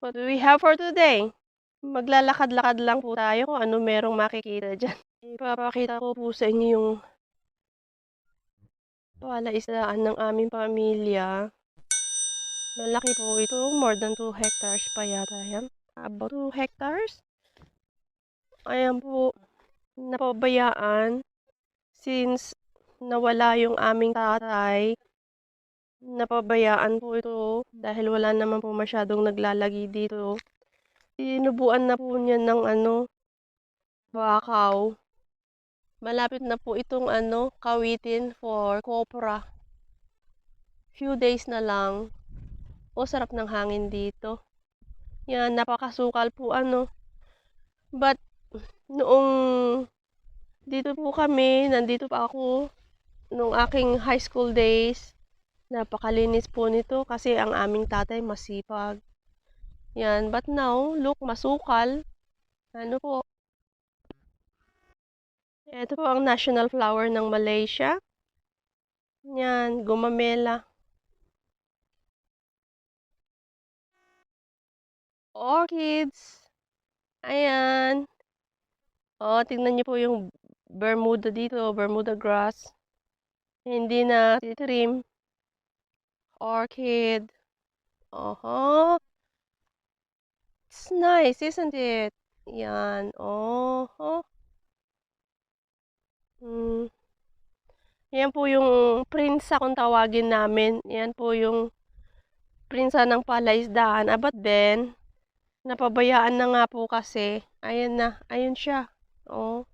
What do we have for today? Maglalakad-lakad lang po tayo kung ano merong makikita diyan. Ipapakita ko po sa inyo yung palaisdaan ng aming pamilya. Malaki po ito, more than 2 hectares pa yata yan. About 2 hectares. Ayan po, napabayaan since nawala yung aming tatay. Napabayaan po ito dahil wala naman po masyadong naglalagi dito. Tinubuan na po niya ng bakaw. Malapit na po itong kawitin for copra. Few days na lang. O, sarap ng hangin dito. Yan, napakasukal po But, noong dito po kami, nandito pa ako, nung aking high school days, napakalinis po nito kasi ang aming tatay masipag. Yan, but now, look, masukal. Ano po? Ito po ang national flower ng Malaysia. Yan, gumamela. Orchids. Ayan. Oh, tingnan niyo po yung Bermuda dito, Bermuda grass. Hindi na titrim. Orchid. Oho. It's nice, isn't it? Yan. Oho. Yan po yung prinsa kung tawagin namin. Yan po yung prinsa ng palaisdaan. But then, napabayaan na nga po kasi. Ayan na. Ayun siya. Oh.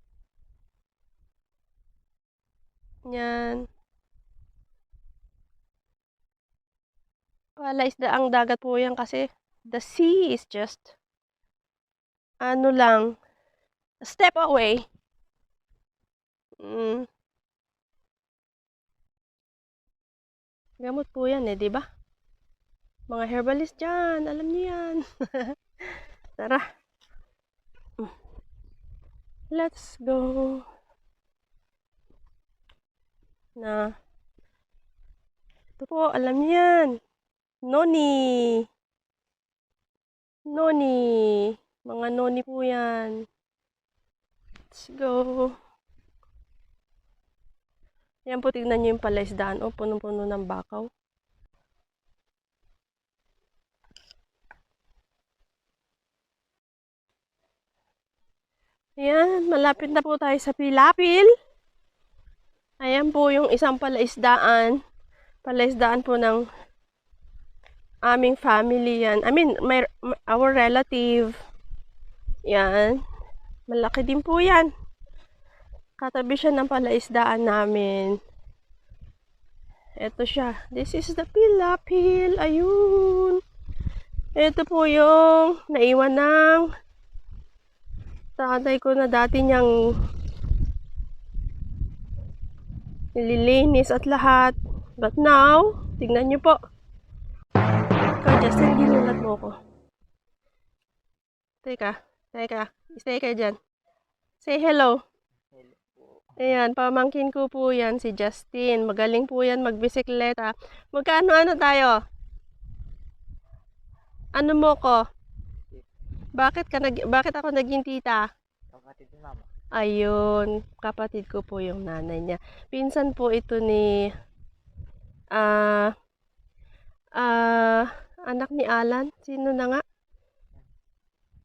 Yan. Palaisdaang dagat po yan kasi the sea is just lang, a step away. Gamot po yan di ba? Mga herbalist dyan, alam niyo yan. Tara. Let's go. Na. Ito po, alam niyo yan. Noni. Noni. Mga noni po yan. Let's go. Yan po, tignan nyo yung palaisdaan. Oh, punong-puno ng bakaw. Ayan, malapit na po tayo sa Pilapil. Ayan po yung isang palaisdaan. Palaisdaan po ng aming family yan. I mean, our relative. Yan. Malaki din po yan. Katabi siya ng palaisdaan namin. Ito siya. This is the Pilapil. Ayun. Ito po yung naiwan ng tatay ko na dati niyang nililinis at lahat. But now, tignan niyo po. Ikaw, Justin, ginulat mo ko. Teka. Stay ka dyan. Say hello. Ayan, pamangkin ko po yan, si Justin. Magaling po yan magbisikleta. Magkano tayo? Ano mo ko? Bakit ako naging tita? Kapatid ni mama. Ayun, kapatid ko po yung nanay niya. Pinsan po ito ni anak ni Alan. Sino na nga?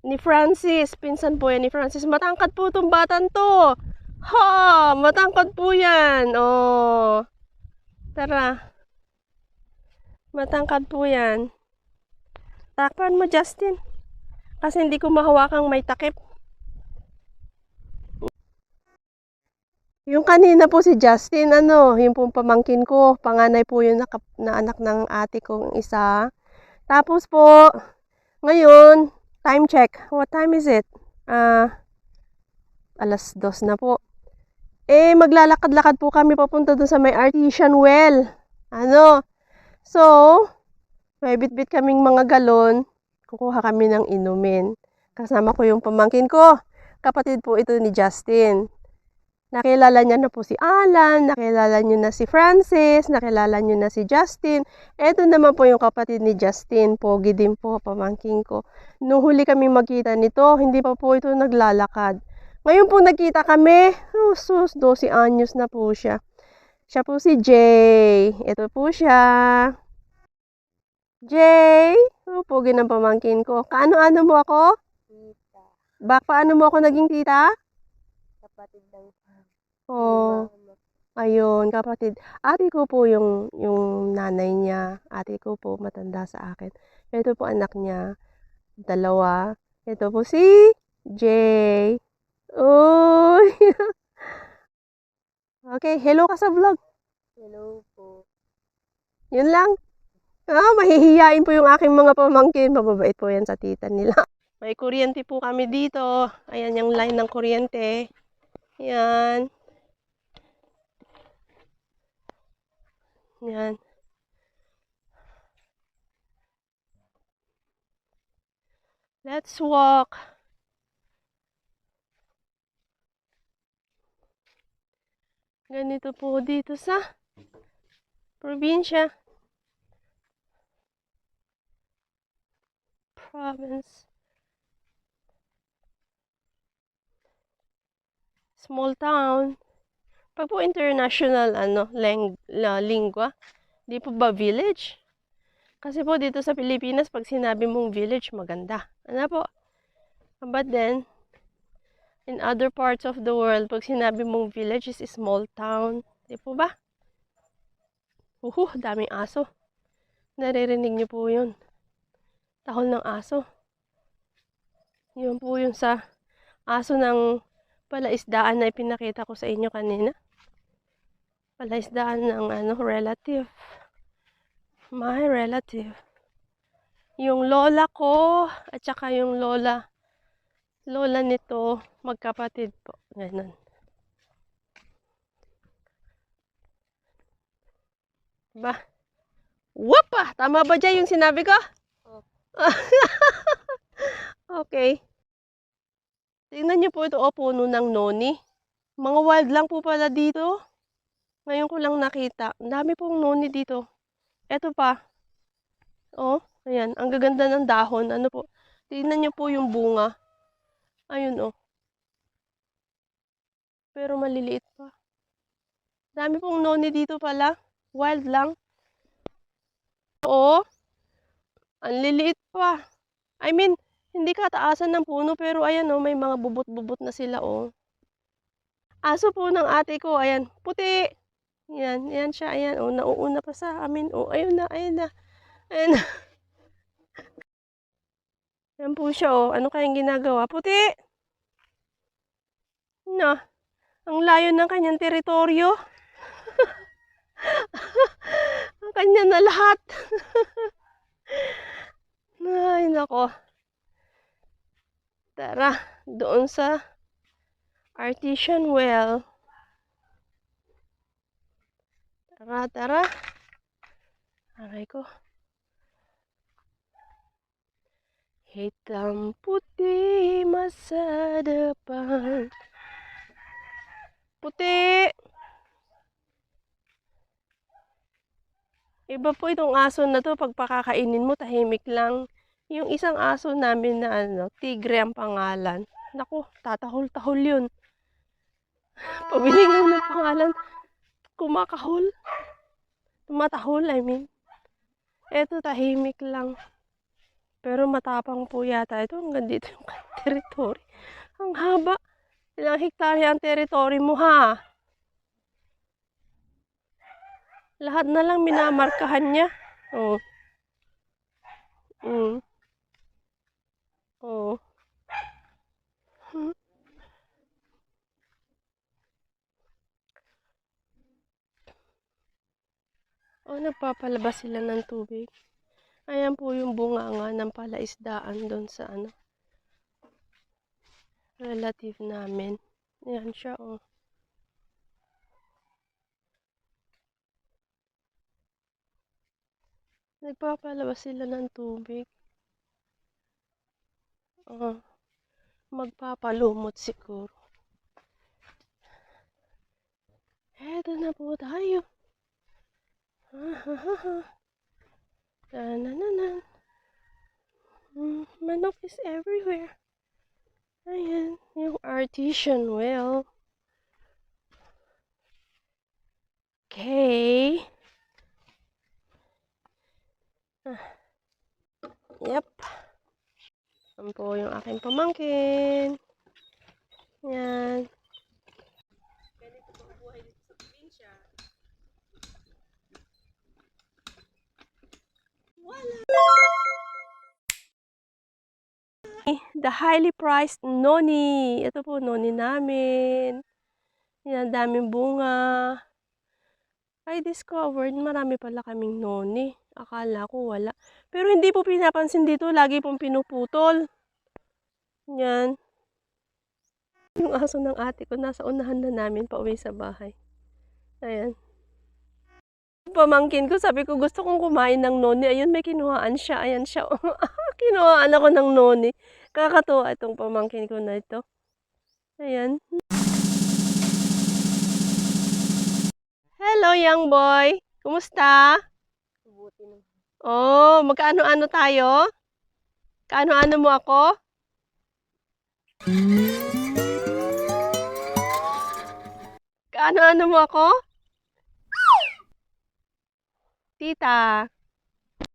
Ni Francis. Pinsan po yan ni Francis. Matangkad po itong batan to. Ha! Matangkad po yan. Oh. Tara. Matangkad po yan. Takpan mo, Justin. Kasi hindi ko mahawakang may takip. Yung kanina po si Justin, yung pong pamangkin ko. Panganay po yun na anak ng ate kong isa. Tapos po, ngayon, time check. What time is it? 2:00 na po. Maglalakad-lakad po kami papunta dun sa may artesian well. So, may bitbit kaming mga galon. Kukuha kami ng inumin. Kasama ko yung pamangkin ko. Kapatid po ito ni Justin. Nakilala niya na po si Alan, nakilala niyo na si Francis, nakilala niyo na si Justin. Eto naman po yung kapatid ni Justin, pogi din po, pamangkin ko. Nung huli kami magkita nito, hindi pa po ito naglalakad. Ngayon po nagkita kami, sus, 12 anyos na po siya. Siya po si Jay. Ito po siya. Jay, pogi ng pamangkin ko. Kaano-ano mo ako? Tita. Paano mo ako naging tita? Kapatid ng Oh. mama. Ayun, kapatid. Ate ko po yung nanay niya. Ate ko po matanda sa akin. Ito po anak niya, dalawa. Ito po si Jay. Uy! Okay, hello ka sa vlog. Hello po. Yun lang. Mahihiyain po yung aking mga pamangkin. Mababait po yan sa tita nila. May kuryente po kami dito. Ayan yung line ng kuryente. Yan. Yan. Let's walk. Ganito po dito sa probinsya. Province. Small town. Pag po international, lingua, di po ba village? Kasi po dito sa Pilipinas, pag sinabi mong village, maganda. Ano po? But then, in other parts of the world, pag sinabi mong village is small town. Di po ba? Daming aso. Naririnig niyo po yun. Tahol ng aso. Yun po yung sa aso ng palaisdaan na ipinakita ko sa inyo kanina. Palaisdaan ng relative. My relative. Yung lola ko at saka yung lola nito, magkapatid po. Ganun. Ba? Wapa! Tama ba dyan yung sinabi ko? Okay. Tingnan niyo po ito, puno ng noni. Mga wild lang po pala dito. Ngayon ko lang nakita. Ang dami pong noni dito. Eto pa. Ayan. Ang gaganda ng dahon. Ano po? Tingnan niyo po yung bunga. Ayun, Pero maliliit pa. Dami pong noni dito pala. Wild lang. Ang liliit pa. I mean, hindi kataasan ng puno, pero ayan may mga bubot-bubot na sila Aso po ng ate ko, ayan, puti. Yan siya, ayan, nauuna pa sa amin. Ayun na. Ayan na. Yan po siya, Ano kayang ginagawa? Puti! Ang layo ng kanyang teritoryo. Ang kanya na lahat. Ay, nako. Tara, doon sa artesian well. Tara. Aray ko. Hitam putih masa depan. Puti! Iba po itong aso na to, pag pakakainin mo, tahimik lang. Yung isang aso namin na tigre ang pangalan. Naku, tatahol-tahol yun. Pabilingan ng pangalan, kumakahol. Tumatahol, I mean. Eto, tahimik lang. Pero matapang po yata ito. Hanggang dito yung territory. Ang haba. Ilang hektarya ang territory mo, ha? Lahat na lang minamarkahan niya. Nagpapalabas sila ng tubig. Ayan po yung bunganga ng palaisdaan doon sa relative namin. Ayan siya, Nagpapalabas sila ng tubig. Magpapalumot siguro. eto na po tayo. Tanananan. Manok is everywhere. Ayan, yung artesian well. Okay. Yep. Yan po yung aking pamangkin. Yan. Ganito po ang buhay dito sa probinsya. The highly priced noni. Ito po, noni namin. Yan, daming bunga. I discovered, marami pala kaming noni. Akala ko wala. Pero hindi po pinapansin dito, lagi pong pinuputol. Yan. Yung aso ng ate ko, nasa unahan na namin pauwi sa bahay. Ayan. Pamangkin ko, sabi ko gusto kong kumain ng noni. Ayun, may kinuhaan siya. Ayan siya. Kinuhaan ako ng noni. Kakatuwa itong pamangkin ko na ito. Ayan. Hello, young boy. Kumusta? Subuti naman. Oh, magkaano-ano tayo? Kaano-ano mo ako? Kaano-ano mo ako? Tita.